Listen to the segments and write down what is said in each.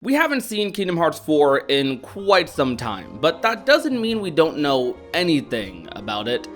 We haven't seen Kingdom Hearts 4 in quite some time, but that doesn't mean we don't know anything about it.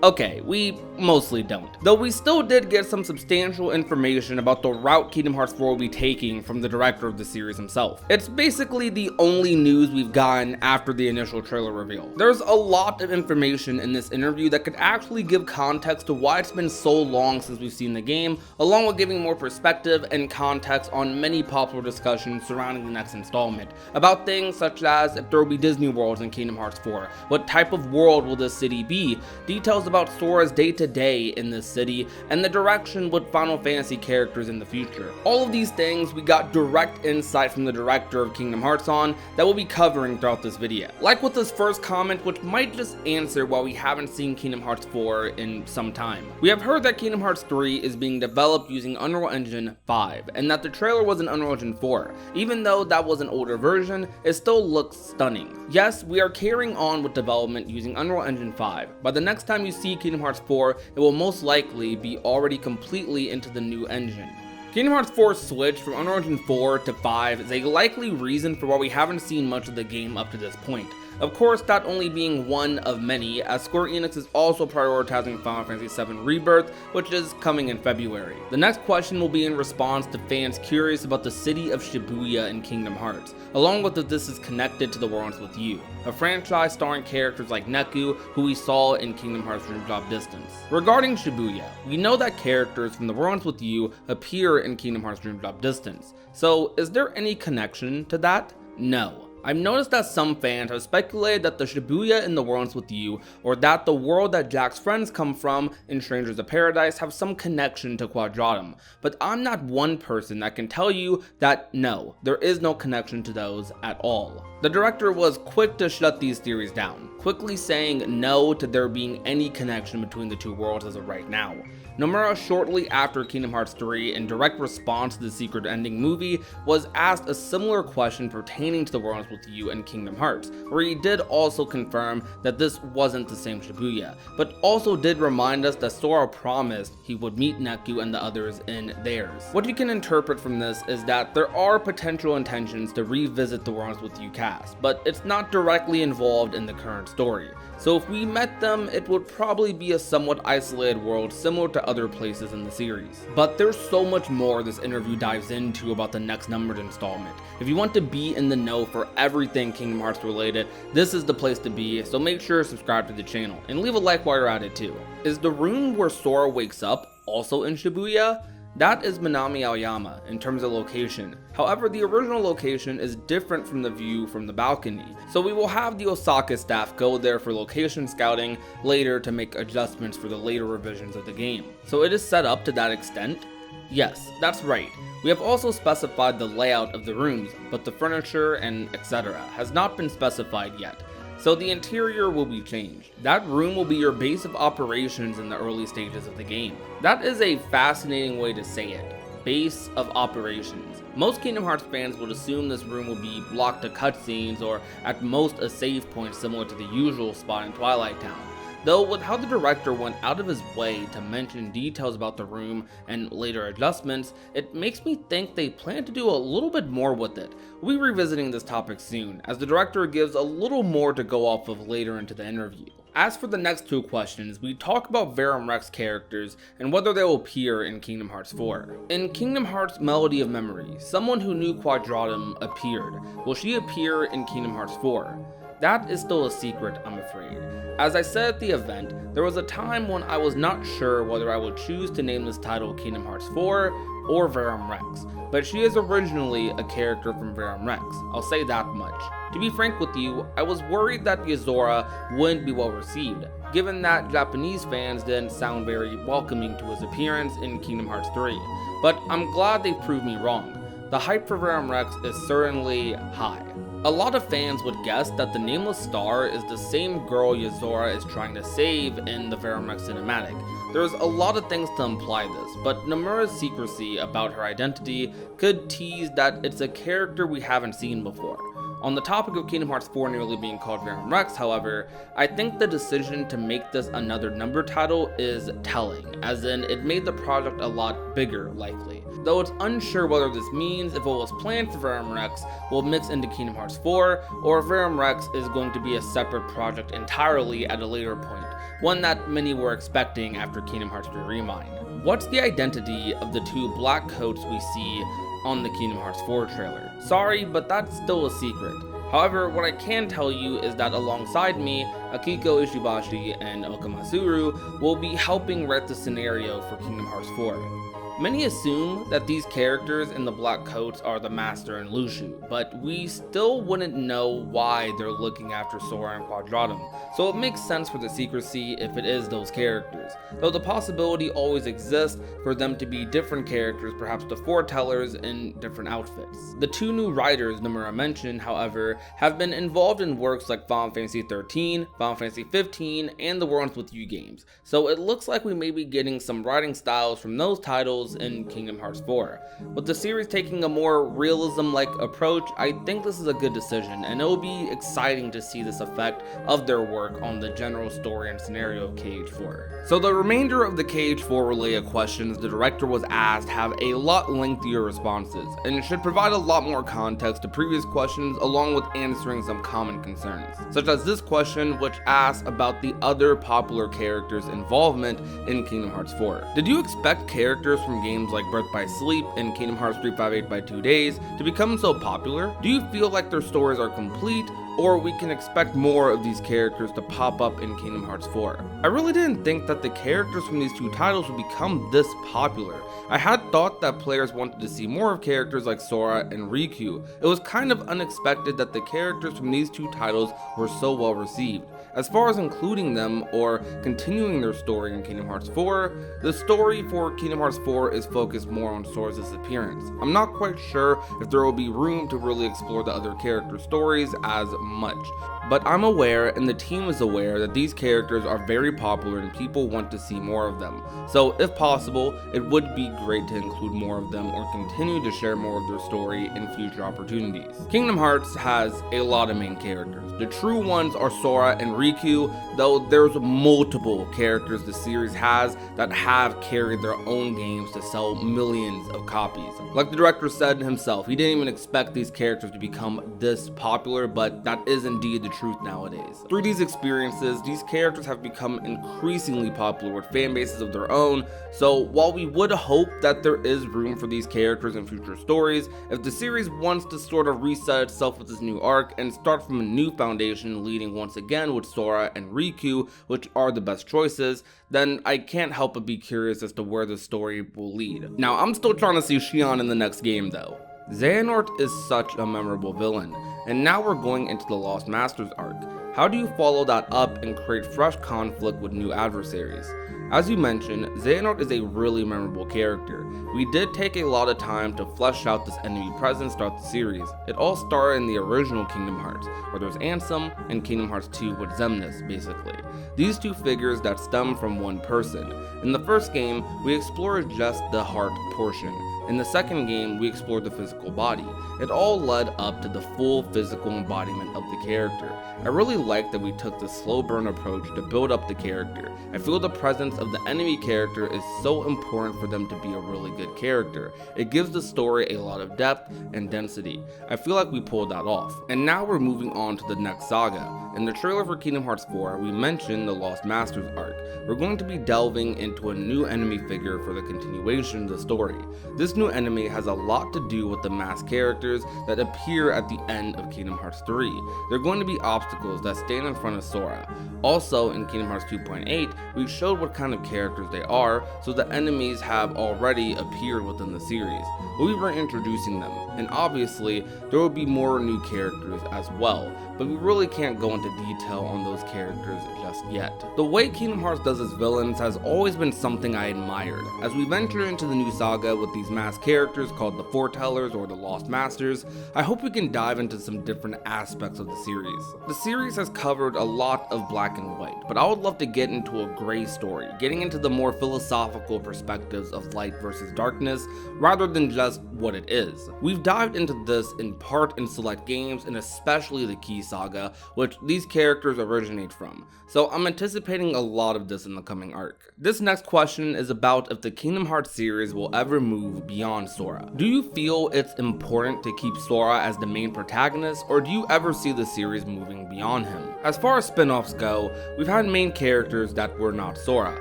Okay, we mostly don't. Though we still did get some substantial information about the route Kingdom Hearts 4 will be taking from the director of the series himself. It's basically the only news we've gotten after the initial trailer reveal. There's a lot of information in this interview that could actually give context to why it's been so long since we've seen the game, along with giving more perspective and context on many popular discussions surrounding the next installment, about things such as if there will be Disney worlds in Kingdom Hearts 4, what type of world will this city be, details about Sora's day-to-day in this city, and the direction with Final Fantasy characters in the future. All of these things we got direct insight from the director of Kingdom Hearts on that we'll be covering throughout this video. Like with this first comment, which might just answer why we haven't seen Kingdom Hearts 4 in some time. We have heard that Kingdom Hearts 3 is being developed using Unreal Engine 5, and that the trailer was in Unreal Engine 4. Even though that was an older version, it still looks stunning. Yes, we are carrying on with development using Unreal Engine 5. By the next time you see Kingdom Hearts 4, it will most likely be already completely into the new engine. Kingdom Hearts 4's switch from Unreal Engine 4 to 5 is a likely reason for why we haven't seen much of the game up to this point. Of course, that only being one of many, as Square Enix is also prioritizing Final Fantasy VII Rebirth, which is coming in February. The next question will be in response to fans curious about the city of Shibuya in Kingdom Hearts, along with if this is connected to The Worlds With You, a franchise starring characters like Neku, who we saw in Kingdom Hearts Dream Drop Distance. Regarding Shibuya, we know that characters from The Worlds With You appear in Kingdom Hearts Dream Drop Distance, so is there any connection to that? No. I've noticed that some fans have speculated that the Shibuya in The Worlds With You, or that the world that Jack's friends come from in Strangers of Paradise, have some connection to Quadratum, but I'm not one person that can tell you that no, there is no connection to those at all. The director was quick to shut these theories down, quickly saying no to there being any connection between the two worlds as of right now. Nomura, shortly after Kingdom Hearts 3, in direct response to the secret ending movie, was asked a similar question pertaining to The Worlds With You and Kingdom Hearts, where he did also confirm that this wasn't the same Shibuya, but also did remind us that Sora promised he would meet Neku and the others in theirs. What you can interpret from this is that there are potential intentions to revisit The Worlds With You cast, but it's not directly involved in the current story. So if we met them, it would probably be a somewhat isolated world similar to other places in the series. But there's so much more this interview dives into about the next numbered installment. If you want to be in the know for everything Kingdom Hearts related, this is the place to be, so make sure to subscribe to the channel, and leave a like while you're at it too. Is the room where Sora wakes up also in Shibuya? That is Minami Aoyama in terms of location. However, the original location is different from the view from the balcony, so we will have the Osaka staff go there for location scouting later to make adjustments for the later revisions of the game. So it is set up to that extent? Yes, that's right. We have also specified the layout of the rooms, but the furniture and etc. has not been specified yet. So the interior will be changed. That room will be your base of operations in the early stages of the game. That is a fascinating way to say it. Base of operations. Most Kingdom Hearts fans would assume this room will be blocked to cutscenes or at most a save point similar to the usual spot in Twilight Town. Though with how the director went out of his way to mention details about the room and later adjustments, it makes me think they plan to do a little bit more with it. We'll be revisiting this topic soon, as the director gives a little more to go off of later into the interview. As for the next two questions, we talk about Verum Rex characters and whether they will appear in Kingdom Hearts 4. In Kingdom Hearts Melody of Memory, someone who knew Quadratum appeared. Will she appear in Kingdom Hearts 4? That is still a secret, I'm afraid. As I said at the event, there was a time when I was not sure whether I would choose to name this title Kingdom Hearts 4 or Verum Rex, but she is originally a character from Verum Rex, I'll say that much. To be frank with you, I was worried that Yozora wouldn't be well received, given that Japanese fans didn't sound very welcoming to his appearance in Kingdom Hearts 3, but I'm glad they proved me wrong. The hype for Verum Rex is certainly high. A lot of fans would guess that the Nameless Star is the same girl Yozora is trying to save in the Verum Rex cinematic. There's a lot of things to imply this, but Nomura's secrecy about her identity could tease that it's a character we haven't seen before. On the topic of Kingdom Hearts 4 nearly being called Verum Rex, however, I think the decision to make this another number title is telling, as in it made the project a lot bigger, likely. Though it's unsure whether this means if what was planned for Verum Rex will mix into Kingdom Hearts 4, or if Verum Rex is going to be a separate project entirely at a later point, one that many were expecting after Kingdom Hearts 3 Remind. What's the identity of the two black coats we see on the Kingdom Hearts 4 trailer? Sorry, but that's still a secret. However, what I can tell you is that alongside me, Akiko Ishibashi and Okamasuru will be helping write the scenario for Kingdom Hearts 4. Many assume that these characters in the black coats are the Master and Luxu, but we still wouldn't know why they're looking after Sora and Quadratum, so it makes sense for the secrecy if it is those characters, though the possibility always exists for them to be different characters, perhaps the foretellers in different outfits. The two new writers Nomura mentioned, however, have been involved in works like Final Fantasy XIII, Final Fantasy XV, and the Worms With You games, so it looks like we may be getting some writing styles from those titles in Kingdom Hearts 4. With the series taking a more realism-like approach, I think this is a good decision, and it will be exciting to see this effect of their work on the general story and scenario of KH4. So the remainder of the KH4 related questions the director was asked have a lot lengthier responses, and should provide a lot more context to previous questions along with answering some common concerns, such as this question, which asks about the other popular characters' involvement in Kingdom Hearts 4. Did you expect characters from games like Birth by Sleep and Kingdom Hearts 358 by 2 Days to become so popular? Do you feel like their stories are complete, or we can expect more of these characters to pop up in Kingdom Hearts 4? I really didn't think that the characters from these two titles would become this popular. I had thought that players wanted to see more of characters like Sora and Riku. It was kind of unexpected that the characters from these two titles were so well received. As far as including them or continuing their story in Kingdom Hearts 4, the story for Kingdom Hearts 4 is focused more on Sora's disappearance. I'm not quite sure if there will be room to really explore the other character stories as much, but I'm aware and the team is aware that these characters are very popular and people want to see more of them. So if possible, it would be great to include more of them or continue to share more of their story in future opportunities. Kingdom Hearts has a lot of main characters. The true ones are Sora and Riku, though there's multiple characters the series has that have carried their own games to sell millions of copies. Like the director said himself, he didn't even expect these characters to become this popular, but that is indeed the truth nowadays. Through these experiences, these characters have become increasingly popular with fan bases of their own, so while we would hope that there is room for these characters in future stories, if the series wants to sort of reset itself with this new arc and start from a new foundation leading once again with Sora and Riku, which are the best choices, then I can't help but be curious as to where the story will lead. Now, I'm still trying to see Xion in the next game though. Xehanort is such a memorable villain, and now we're going into the Lost Masters arc. How do you follow that up and create fresh conflict with new adversaries? As you mentioned, Xehanort is a really memorable character. We did take a lot of time to flesh out this enemy presence throughout the series. It all started in the original Kingdom Hearts, where there's Ansem, and Kingdom Hearts 2 with Xemnas, basically. These two figures that stem from one person. In the first game, we explored just the heart portion. In the second game, we explored the physical body. It all led up to the full physical embodiment of the character. I really like that we took the slow burn approach to build up the character. I feel the presence of the enemy character is so important for them to be a really good character. It gives the story a lot of depth and density. I feel like we pulled that off. And now we're moving on to the next saga. In the trailer for Kingdom Hearts 4, we mentioned the Lost Masters arc. We're going to be delving into a new enemy figure for the continuation of the story. This new enemy has a lot to do with the masked characters that appear at the end of Kingdom Hearts 3. They're going to be obstacles that stand in front of Sora. Also, in Kingdom Hearts 2.8, we showed what kind of characters they are, so the enemies have already appeared within the series. We were introducing them, and obviously, there will be more new characters as well, but we really can't go into detail on those characters just yet. The way Kingdom Hearts does its villains has always been something I admired. As we venture into the new saga with these masked characters called the Foretellers or the Lost Masters, I hope we can dive into some different aspects of the series. The series has covered a lot of black and white, but I would love to get into a gray story, getting into the more philosophical perspectives of light versus darkness, rather than just what it is. We've dived into this in part in select games and especially the Key Saga, which these characters originate from, so I'm anticipating a lot of this in the coming arc. This next question is about if the Kingdom Hearts series will ever move beyond Sora. Do you feel it's important to keep Sora as the main protagonist, or do you ever see the series moving beyond him? As far as spin-offs go, we've had main characters that were not Sora,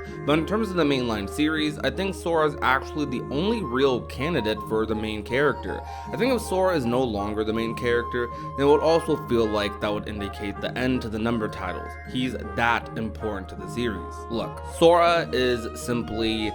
but in terms of the mainline series, I think Sora is actually the only real candidate for the main character. I think if Sora is no longer the main character, then it would also feel like that would indicate the end to the number titles. He's that important to the series. Look, Sora is simply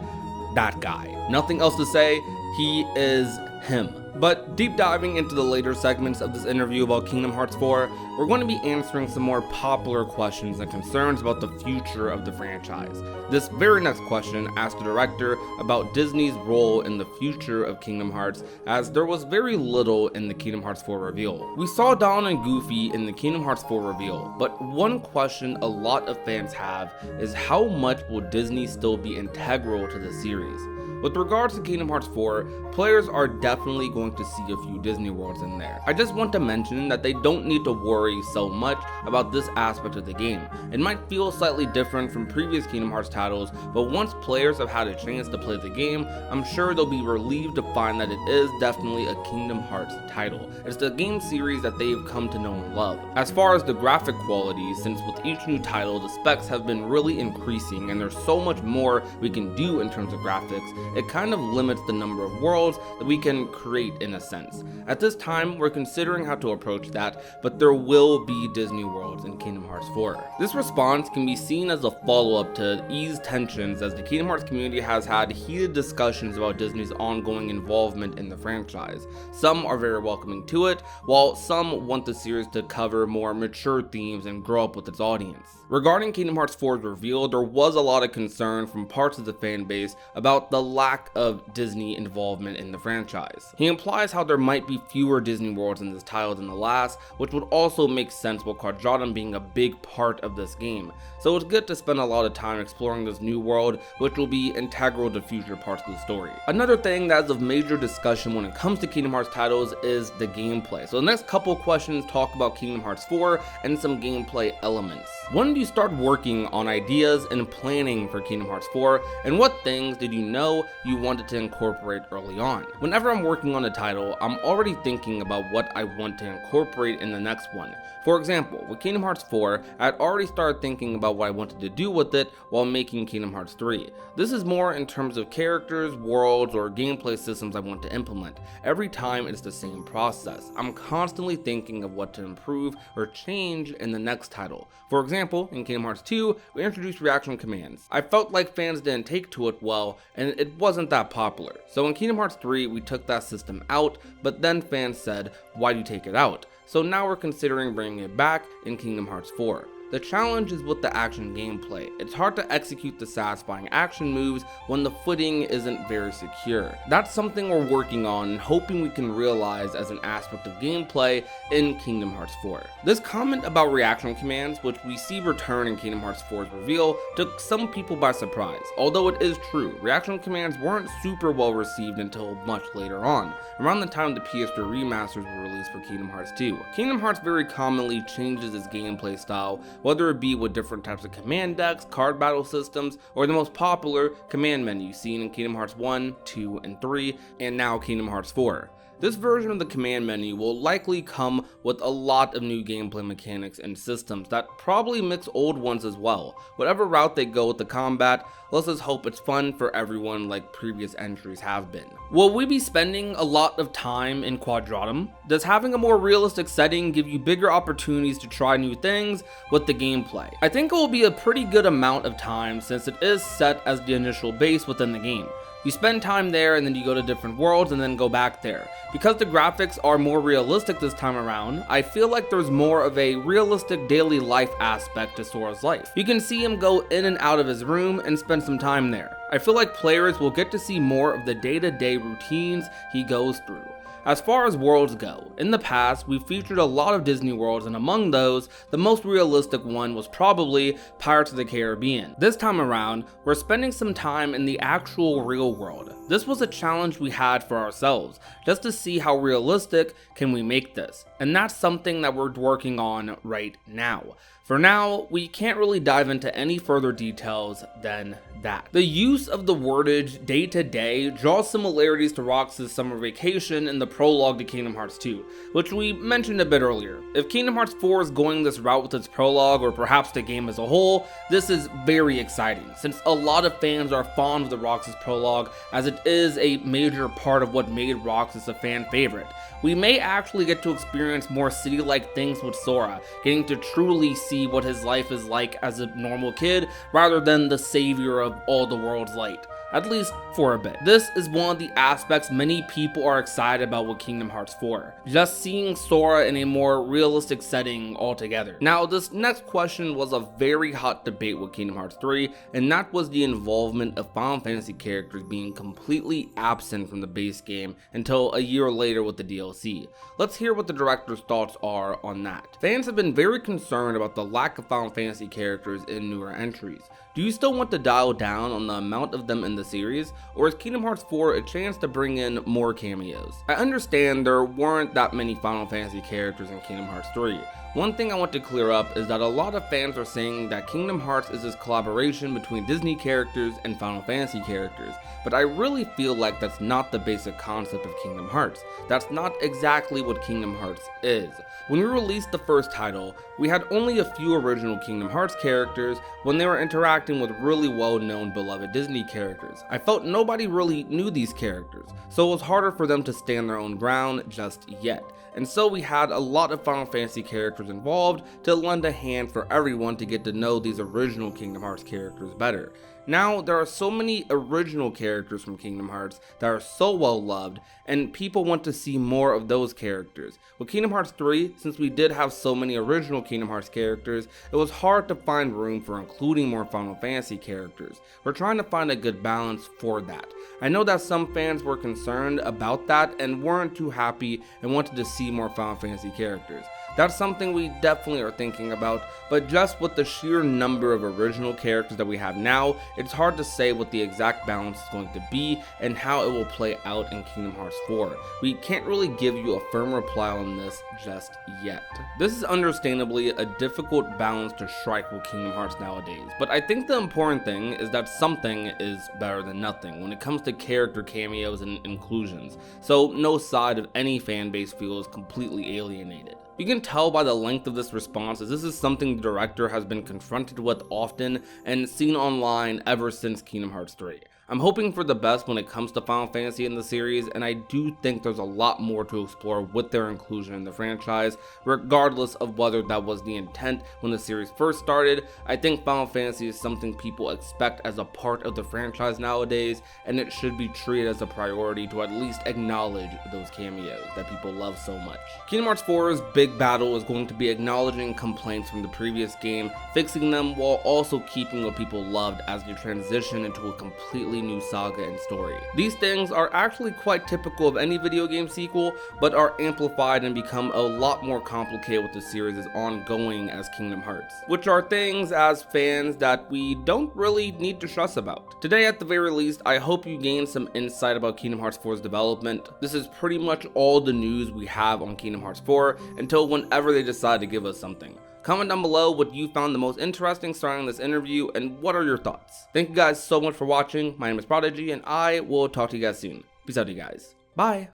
that guy. Nothing else to say, he is him. But deep diving into the later segments of this interview about Kingdom Hearts 4, we're going to be answering some more popular questions and concerns about the future of the franchise. This very next question asked the director about Disney's role in the future of Kingdom Hearts, as there was very little in the Kingdom Hearts 4 reveal. We saw Donald and Goofy in the Kingdom Hearts 4 reveal, but one question a lot of fans have is how much will Disney still be integral to the series? With regards to Kingdom Hearts 4, players are definitely going to see a few Disney worlds in there. I just want to mention that they don't need to worry so much about this aspect of the game. It might feel slightly different from previous Kingdom Hearts titles, but once players have had a chance to play the game, I'm sure they'll be relieved to find that it is definitely a Kingdom Hearts title. It's the game series that they've come to know and love. As far as the graphic quality, since with each new title the specs have been really increasing and there's so much more we can do in terms of graphics, it kind of limits the number of worlds that we can create in a sense. At this time, we're considering how to approach that, but there will be Disney worlds in Kingdom Hearts 4. This response can be seen as a follow-up to ease tensions, as the Kingdom Hearts community has had heated discussions about Disney's ongoing involvement in the franchise. Some are very welcoming to it, while some want the series to cover more mature themes and grow up with its audience. Regarding Kingdom Hearts 4's reveal, there was a lot of concern from parts of the fan base about the lack of Disney involvement in the franchise. He implies how there might be fewer Disney worlds in this title than the last, which would also make sense with Quadratum being a big part of this game. So it's good to spend a lot of time exploring this new world, which will be integral to future parts of the story. Another thing that is of major discussion when it comes to Kingdom Hearts titles is the gameplay. So the next couple questions talk about Kingdom Hearts 4 and some gameplay elements. When did you start working on ideas and planning for Kingdom Hearts 4, and what things did you know you wanted to incorporate early on? Whenever I'm working on a title, I'm already thinking about what I want to incorporate in the next one. For example, with Kingdom Hearts 4, I had already started thinking about what I wanted to do with it while making Kingdom Hearts 3. This is more in terms of characters, worlds, or gameplay systems I want to implement. Every time it's the same process. I'm constantly thinking of what to improve or change in the next title. For example, in Kingdom Hearts 2, we introduced reaction commands. I felt like fans didn't take to it well, and it wasn't that popular. So in Kingdom Hearts 3, we took that system out, but then fans said, why do you take it out? So now we're considering bringing it back in Kingdom Hearts 4. The challenge is with the action gameplay. It's hard to execute the satisfying action moves when the footing isn't very secure. That's something we're working on and hoping we can realize as an aspect of gameplay in Kingdom Hearts 4. This comment about reaction commands, which we see return in Kingdom Hearts 4's reveal, took some people by surprise. Although it is true, reaction commands weren't super well received until much later on, around the time the PS3 remasters were released for Kingdom Hearts 2. Kingdom Hearts very commonly changes its gameplay style, whether it be with different types of command decks, card battle systems, or the most popular command menu seen in Kingdom Hearts 1, 2, and 3, and now Kingdom Hearts 4. This version of the command menu will likely come with a lot of new gameplay mechanics and systems that probably mix old ones as well. Whatever route they go with the combat, let's just hope it's fun for everyone like previous entries have been. Will we be spending a lot of time in Quadratum? Does having a more realistic setting give you bigger opportunities to try new things with the gameplay? I think it will be a pretty good amount of time since it is set as the initial base within the game. You spend time there and then you go to different worlds and then go back there. Because the graphics are more realistic this time around, I feel like there's more of a realistic daily life aspect to Sora's life. You can see him go in and out of his room and spend some time there. I feel like players will get to see more of the day-to-day routines he goes through. As far as worlds go, in the past we've featured a lot of Disney worlds, and among those, the most realistic one was probably Pirates of the Caribbean. This time around, we're spending some time in the actual real world. This was a challenge we had for ourselves, just to see how realistic can we make this, and that's something that we're working on right now. For now, we can't really dive into any further details than that. The use of the wordage day to day draws similarities to Roxas' summer vacation in the prologue to Kingdom Hearts 2, which we mentioned a bit earlier. If Kingdom Hearts 4 is going this route with its prologue, or perhaps the game as a whole, this is very exciting, since a lot of fans are fond of the Roxas prologue, as it is a major part of what made Roxas a fan favorite. We may actually get to experience more city-like things with Sora, getting to truly see what his life is like as a normal kid, rather than the savior of all the world's light, at least for a bit. This is one of the aspects many people are excited about with Kingdom Hearts 4, just seeing Sora in a more realistic setting altogether. Now, this next question was a very hot debate with Kingdom Hearts 3, and that was the involvement of Final Fantasy characters being completely absent from the base game until a year later with the DLC. Let's hear what the director's thoughts are on that. Fans have been very concerned about the lack of Final Fantasy characters in newer entries. Do you still want to dial down on the amount of them in the series, or is Kingdom Hearts 4 a chance to bring in more cameos? I understand there weren't that many Final Fantasy characters in Kingdom Hearts 3. One thing I want to clear up is that a lot of fans are saying that Kingdom Hearts is this collaboration between Disney characters and Final Fantasy characters, but I really feel like that's not the basic concept of Kingdom Hearts. That's not exactly what Kingdom Hearts is. When we released the first title, we had only a few original Kingdom Hearts characters when they were interacting with really well-known beloved Disney characters. I felt nobody really knew these characters, so it was harder for them to stand their own ground just yet. And so we had a lot of Final Fantasy characters involved to lend a hand for everyone to get to know these original Kingdom Hearts characters better. Now, there are so many original characters from Kingdom Hearts that are so well loved, and people want to see more of those characters. With Kingdom Hearts 3, since we did have so many original Kingdom Hearts characters, it was hard to find room for including more Final Fantasy characters. We're trying to find a good balance for that. I know that some fans were concerned about that and weren't too happy and wanted to see more Final Fantasy characters. That's something we definitely are thinking about, but just with the sheer number of original characters that we have now, it's hard to say what the exact balance is going to be and how it will play out in Kingdom Hearts 4. We can't really give you a firm reply on this just yet. This is understandably a difficult balance to strike with Kingdom Hearts nowadays, but I think the important thing is that something is better than nothing when it comes to character cameos and inclusions, so no side of any fan base feels completely alienated. You can tell by the length of this response as this is something the director has been confronted with often and seen online ever since Kingdom Hearts 3. I'm hoping for the best when it comes to Final Fantasy in the series, and I do think there's a lot more to explore with their inclusion in the franchise, regardless of whether that was the intent when the series first started. I think Final Fantasy is something people expect as a part of the franchise nowadays, and it should be treated as a priority to at least acknowledge those cameos that people love so much. Kingdom Hearts 4's big battle is going to be acknowledging complaints from the previous game, fixing them while also keeping what people loved as they transition into a completely new saga and story. These things are actually quite typical of any video game sequel, but are amplified and become a lot more complicated with the series as ongoing as Kingdom Hearts, which are things as fans that we don't really need to stress about. Today, at the very least, I hope you gained some insight about Kingdom Hearts 4's development. This is pretty much all the news we have on Kingdom Hearts 4 until whenever they decide to give us something. Comment down below what you found the most interesting starting this interview and what are your thoughts. Thank you guys so much for watching. My name is Prodigy and I will talk to you guys soon. Peace out, you guys. Bye.